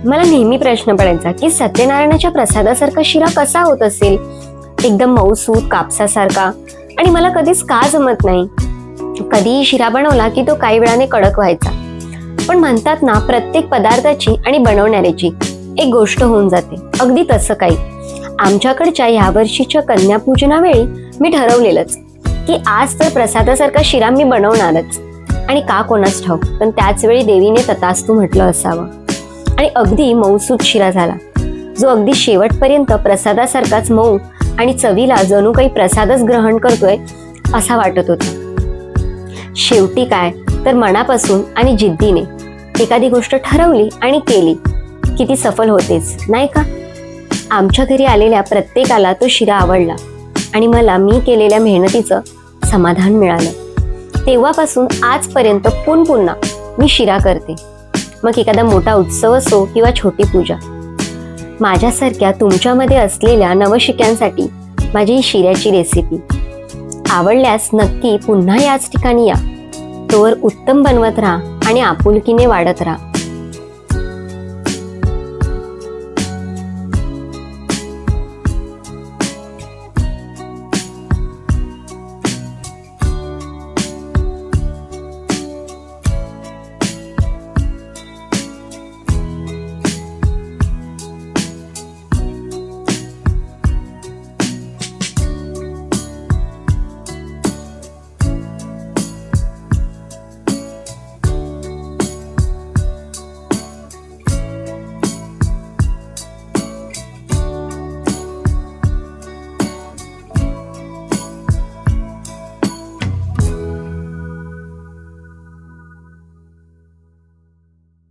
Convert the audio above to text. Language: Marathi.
मला नेहमी प्रश्न पडायचा की सत्यनारायणाच्या प्रसादासारखा शिरा कसा होत असेल, एकदम मऊसूत कापसासारखा, आणि मला कधीच का जमत नाही. कधीही शिरा बनवला की तो काही वेळाने कडक व्हायचा. पण म्हणतात ना, प्रत्येक पदार्थाची आणि बनवणाऱ्याची एक गोष्ट होऊन जाते. अगदी तसं काही आमच्याकडच्या यावर्षीच्या कन्यापूजनावेळी मी ठरवलेलंच की आज तर प्रसादासारखा शिरा मी बनवणारच. आणि का कोणास ठाऊक, पण त्याच वेळी देवीने तथास्तु म्हटलं असावं. आणि अगदी मऊसूत शिरा झाला, जो अगदी शेवटपर्यंत प्रसादासारखाच मऊ आणि चवीला जणू काही प्रसादच ग्रहण करतोय असा वाटत होता. शेवटी काय तर मनापासून आणि जिद्दीने एखादी गोष्ट ठरवली आणि केली की ती सफल होतेच, नाही का? आमच्या घरी आलेल्या प्रत्येकाला तो शिरा आवडला आणि मला मी केलेल्या मेहनतीचं समाधान मिळालं. तेव्हापासून आजपर्यंत पुन्हा मी शिरा करते. मग एखादा मोठा उत्सव असो किंवा छोटी पूजा. माझ्यासारख्या तुमच्यामध्ये असलेल्या नवशिक्यांसाठी माझी ही शिऱ्याची रेसिपी आवडल्यास नक्की पुन्हा याच ठिकाणी या. तोवर उत्तम बनवत राहा आणि आपुलकीने वाढत राहा.